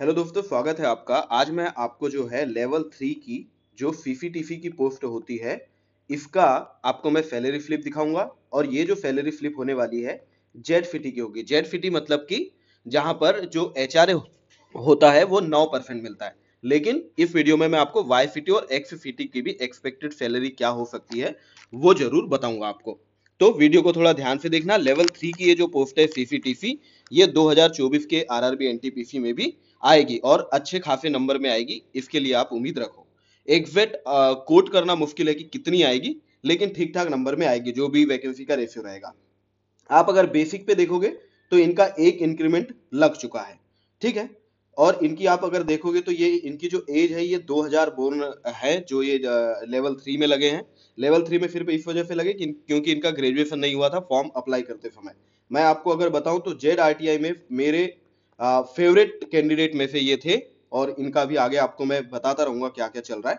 Hello दोस्तों, स्वागत है आपका। आज मैं आपको जो है लेवल 3 की जो फीफी की पोस्ट होती है, इसका आपको मैं सैलरी स्लिप दिखाऊंगा। और ये जो सैलरी स्लिप होने वाली है जेड फिटी की होगी। जेड फिटी मतलब कि जहां पर जो एचआरए होता है वो 9% मिलता है। लेकिन इस वीडियो में मैं आपको वाई फिटी और एक्स फिटी की भी एक्सपेक्टेड सैलरी क्या हो सकती है वो जरूर बताऊंगा आपको। तो वीडियो को थोड़ा ध्यान से देखना। लेवल 3 की ये जो पोस्ट है सीसीटीसी, ये 2024 के आरआरबी एनटीपीसी में भी आएगी और अच्छे खासे नंबर में आएगी, इसके लिए आप उम्मीद रखो। एग्जैक्ट कोट करना मुश्किल है कि कितनी आएगी, लेकिन ठीक ठाक नंबर में आएगी जो भी वैकेंसी का रेशियो रहेगा। आप अगर बेसिक पे देखोगे तो इनका एक इंक्रीमेंट लग चुका है, ठीक है। और इनकी आप अगर देखोगे तो ये इनकी जो एज है ये 2000 बोर्न है, जो ये लेवल 3 में लगे हैं। लेवल 3 में सिर्फ इस वजह से लगे क्योंकि इनका ग्रेजुएशन नहीं हुआ था फॉर्म अप्लाई करते समय। मैं आपको अगर बताऊं तो जेड आरटीआई में मेरे फेवरेट कैंडिडेट में से ये थे, और इनका भी आगे आपको मैं बताता रहूंगा क्या क्या चल रहा है।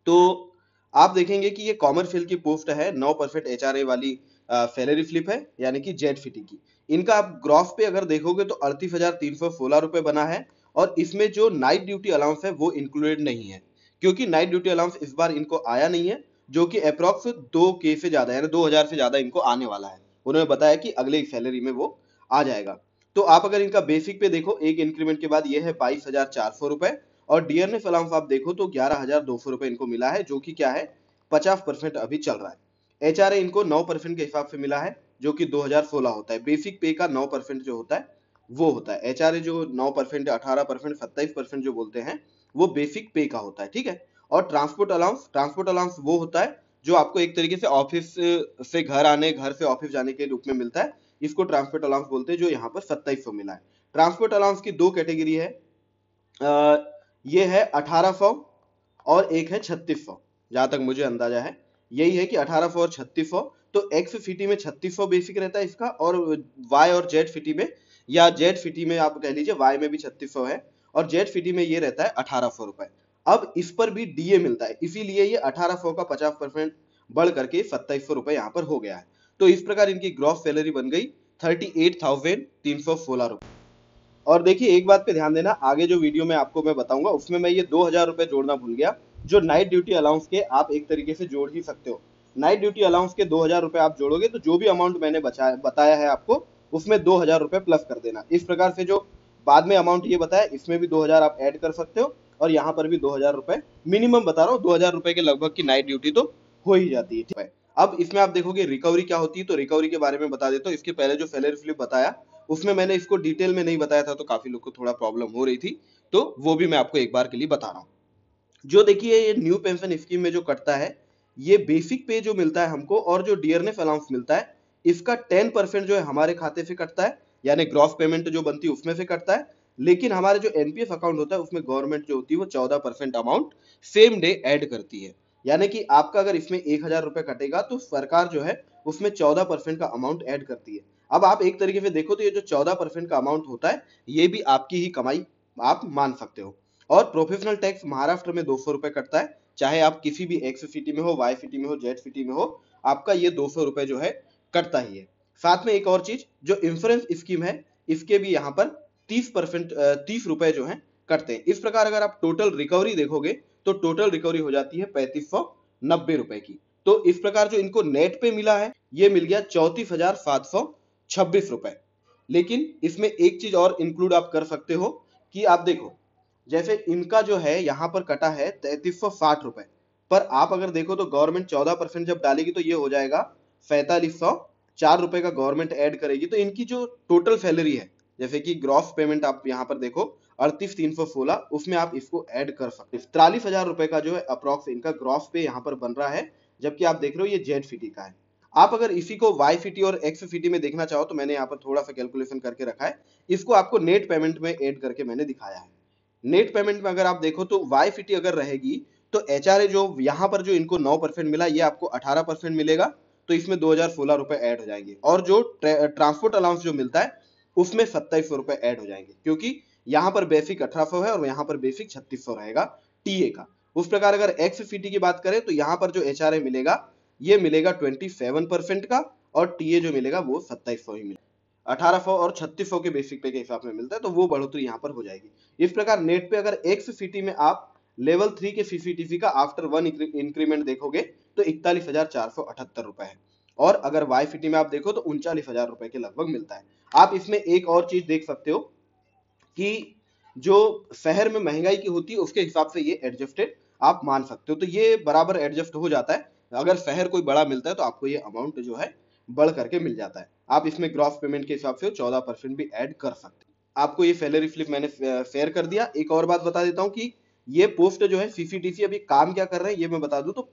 तो आप देखेंगे कि ये कॉमर्शियल की पोस्ट है, 9% एचआरए वाली सैलरी स्लिप है, यानी कि जेड फिटी की। इनका आप ग्रॉस पे अगर देखोगे तो 38,316 रुपए बना है। और इसमें जो नाइट ड्यूटी अलाउंस है वो इंक्लूडेड नहीं है, क्योंकि नाइट ड्यूटी अलाउंस इस बार इनको आया नहीं है, जो कि अप्रॉक्स 2K से ज्यादा यानी 2000 से ज्यादा इनको आने वाला है। उन्होंने बताया कि अगले सैलरी में वो आ जाएगा। तो आप अगर इनका बेसिक पे देखो, एक इंक्रीमेंट के बाद ये है 22,400 रुपए। और डीएनएफ अलाउंस आप देखो तो 11,200 रुपए इनको मिला है, जो कि क्या है 50% अभी चल रहा है। एचआरए इनको 9% के हिसाब से मिला है, जो कि 2016 होता है। बेसिक पे का 9% जो होता है वो होता है। एचआरए जो 9%, 18%, 27% जो बोलते हैं वो बेसिक पे का होता है, ठीक है। और ट्रांसपोर्ट अलाउंस वो होता है जो आपको एक तरीके से ऑफिस से घर आने, घर से ऑफिस जाने के रूप में मिलता है। इसको ट्रांसपोर्ट अलाउंस बोलते हैं, जो यहाँ पर 2700 मिला है। ट्रांसपोर्ट अलाउंस की दो कैटेगरी है, ये है 1800 और एक है 3600। जहां तक मुझे अंदाजा है यही है कि 1800 और 3600। तो एक्स फिटी में 3600 बेसिक रहता है इसका, और वाई और जेड फिटी में, या जेड फिटी में आप कह लीजिए, वाई में भी 3600 है और जेड फिटी में ये रहता है 1800 रुपए। अब इस पर भी डीए मिलता है, इसीलिए ये 1800 का 50% बढ़ करके 2700 रुपए यहाँ पर हो गया है। तो इस प्रकार इनकी ग्रॉस सैलरी बन गई 38,316 रुपए। और देखिए एक बात पे ध्यान देना, आगे जो वीडियो में आपको मैं बताऊंगा उसमें मैं ये 2000 रुपए जोड़ना भूल गया, जो नाइट ड्यूटी अलाउंस के आप एक तरीके से जोड़ ही सकते हो। नाइट ड्यूटी अलाउंस के 2000 रुपए आप जोड़ोगे तो जो भी अमाउंट मैंने बताया है आपको, उसमें 2000 रुपए प्लस कर देना। इस प्रकार से जो बाद में अमाउंट ये बताया, इसमें भी 2000 आप ऐड कर सकते हो, और यहाँ पर भी 2000 रुपए मिनिमम बता रहा हूँ। 2000 रुपए के लगभग की नाइट ड्यूटी तो हो ही जाती है, ठीक है। अब इसमें आप देखोगे रिकवरी क्या होती है, तो रिकवरी के बारे में बता देता हूँ। इसके पहले जो सैलरी स्लिप बताया उसमें मैंने इसको डिटेल में नहीं बताया था, तो काफी लोग को थोड़ा प्रॉब्लम हो रही थी, तो वो भी मैं आपको एक बार के लिए बता रहा हूँ। जो देखिए ये न्यू पेंशन स्कीम में जो कटता है, ये बेसिक पे जो मिलता है हमको, और जो डियरनेस अलाउंस मिलता है, इसका 10% जो है हमारे खाते से कटता है, यानी ग्रॉस पेमेंट जो बनती है उसमें से कटता है। लेकिन हमारे जो एनपीएस अकाउंट होता है उसमें गवर्नमेंट जो होती है वो 14% अमाउंट सेम डे ऐड करती है। यानी कि आपका अगर इसमें 1000 रुपए कटेगा तो सरकार जो है उसमें 14% का अमाउंट ऐड करती है। अब आप एक तरीके से देखो तो ये जो 14% का अमाउंट होता है, ये भी आपकी ही कमाई आप मान सकते हो। और प्रोफेशनल टैक्स महाराष्ट्र में 200 रुपए कटता है, चाहे आप किसी भी एक्स सिटी में हो, वाई सिटी में हो, जेड सिटी में हो, आपका ये 200 रुपए जो है कटता ही है। साथ में एक और चीज, जो इंश्योरेंस स्कीम है, इसके भी यहाँ पर 30% 30 रुपए जो है कटते हैं। इस प्रकार अगर आप टोटल रिकवरी देखोगे तो टोटल रिकवरी हो जाती है 3590 रुपए की। तो इस प्रकार जो इनको नेट पे मिला है ये मिल गया 34,726 रुपए। लेकिन इसमें एक चीज और इंक्लूड आप कर सकते हो कि आप देखो, जैसे इनका जो है यहाँ पर कटा है 3360 रुपए, पर आप अगर देखो तो गवर्नमेंट 14% जब डालेगी तो ये हो जाएगा 4504 रुपए का गवर्नमेंट ऐड करेगी। तो इनकी जो टोटल सैलरी है, जैसे कि ग्रॉस पेमेंट आप यहाँ पर देखो 38,316, उसमें आप इसको ऐड कर सकते हो। 43,000 रुपए का जो है अप्रॉक्स इनका ग्रॉस पे यहाँ पर बन रहा है, जबकि आप देख रहे हो ये जेड फिटी का है। आप अगर इसी को वाई फिटी और एक्स फिटी में देखना चाहो तो मैंने यहाँ पर थोड़ा सा कैलकुलेशन करके रखा है, इसको आपको नेट पेमेंट में ऐड करके मैंने दिखाया है। नेट पेमेंट में अगर आप देखो तो वाई फिटी अगर रहेगी तो एचआरए जो यहाँ पर जो इनको 9% मिला, ये आपको 18% मिलेगा, तो इसमें 2016 रुपए ऐड हो जाएंगे। और जो ट्रांसपोर्ट अलाउंस जो मिलता है उसमें 2700 रुपए ऐड हो जाएंगे, क्योंकि यहाँ पर बेसिक 1800 है और यहाँ पर बेसिक 3600 रहेगा टीए का। उस प्रकार अगर एक्स फिटी की बात करें तो यहाँ पर जो एचआरए मिलेगा ये मिलेगा 27% का, और टीए जो मिलेगा वो 2700 ही मिलेगा। 1800 और 3600 के बेसिक पे के हिसाब में मिलता है, तो वो बढ़ोतरी यहाँ पर हो जाएगी। इस प्रकार नेट पे अगर XCT में आप लेवल 3 के सीसीटीवी का आफ्टर 1 इंक्रीमेंट देखोगे तो 41,478 रुपए है, और अगर YFT में आप देखो तो 39,000 रुपए के लगभग मिलता है। आप इसमें एक और चीज देख सकते हो कि जो शहर में महंगाई की होती है उसके हिसाब से ये एडजस्टेड आप मान सकते हो, तो ये बराबर एडजस्ट हो जाता है। अगर शहर कोई बड़ा मिलता है तो आपको ये अमाउंट जो है बढ़ करके मिल जाता है। आप इसमें ग्रॉस पेमेंट के हिसाब से 14% भी ऐड कर सकते हैं। आपको ये सैलरी स्लिप मैंने शेयर कर दिया। एक और बात बता देता हूँ कि ये पोस्ट जो है सीसीटीसी अभी काम क्या कर रहे हैं ये मैं बता दूं, तो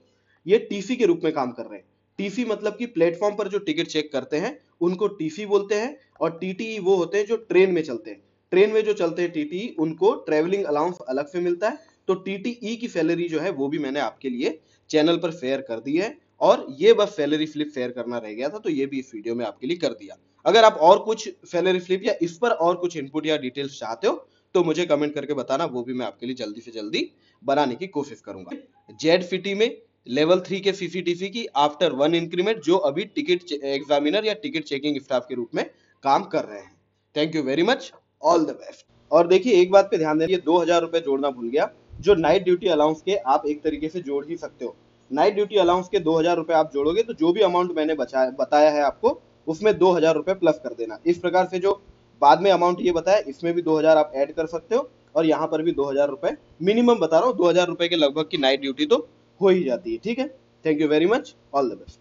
ये टीसी के रूप में काम कर रहे हैं। टीसी मतलब कि प्लेटफॉर्म पर जो टिकट चेक करते हैं उनको टीसी बोलते हैं, और टीटी वो होते हैं जो ट्रेन में चलते हैं। ट्रेन में जो चलते हैं टीटी उनको ट्रेवलिंग अलाउंस अलग से मिलता है। तो टीटीई की सैलरी जो है वो भी मैंने आपके लिए चैनल पर शेयर कर दी है, और ये बस सैलरी स्लिप शेयर करना रह गया था, तो ये भी इस वीडियो में आपके लिए कर दिया। अगर आप और कुछ सैलरी स्लिप या इस पर और कुछ इनपुट या डिटेल्स चाहते हो तो मुझे कमेंट करके बताना, वो भी मैं आपके लिए जल्दी से जल्दी बनाने की कोशिश करूंगा। जेडफिटी में लेवल 3 के सीसीटीसी की आफ्टर 1 इंक्रीमेंट जो अभी टिकट एग्जामिनर या टिकट चेकिंग स्टाफ के रूप में काम कर रहे हैं। Thank you very much, all the best. और देखिए एक बात पे ध्यान दें, ये 2,000 रुपए जोड़ना भूल गया, जो नाइट ड्यूटी अलाउंस के आप एक तरीके से जोड़ ही सकते हो। नाइट ड्यूटी अलाउंस के 2,000 रुपए आप जोड़ोगे तो जो भी अमाउंट मैंने बताया है आपको उसमें 2,000 रुपए प्लस कर देना। इस प्रकार से जो बाद में अमाउंट ये बताया इसमें भी 2,000 आप ऐड कर सकते हो, और यहाँ पर भी 2,000 रुपए मिनिमम बता रहा हूँ, 2,000 रुपए के लगभग की नाइट ड्यूटी तो हो ही जाती है। ठीक है, thank you very much, all the best.